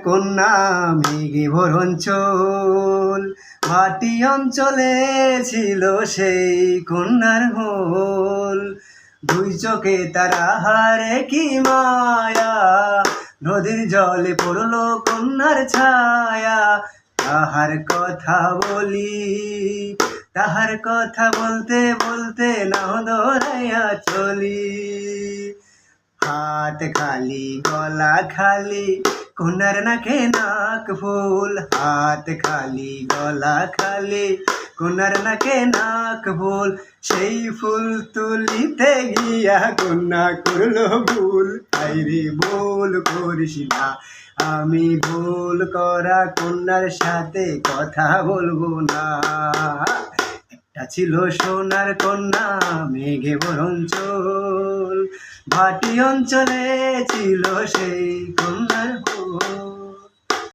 কন্যা মেঘে ভরঞ্চল। ভাটি অঞ্চলে ছিল সেই কন্যার হোল। দুই চোখে তারা হারে কি মায়া, নদীর জলে পড়লো কন্যার ছায়া। তাহার কথা বলি, তাহার কথা বলতে বলতে নাও দৌড়াইয়া চলি। হাত খালি গলা খালি কন্যার নাকে নাক ফুল। হাত খালি গলা খালি কন্যার নাকে নাক ফুল। সেই ফুল তুলিতে গিয়া কন্যা করলো ভুল। আইরে ভুল করিস না, আমি ভুল করা কন্যার সাথে কথা বলবো না। একটা ছিল সোনার কন্যা মেঘে ভরঞ্চল। ভাটি অঞ্চলে ছিল সেই কন্যার হোল।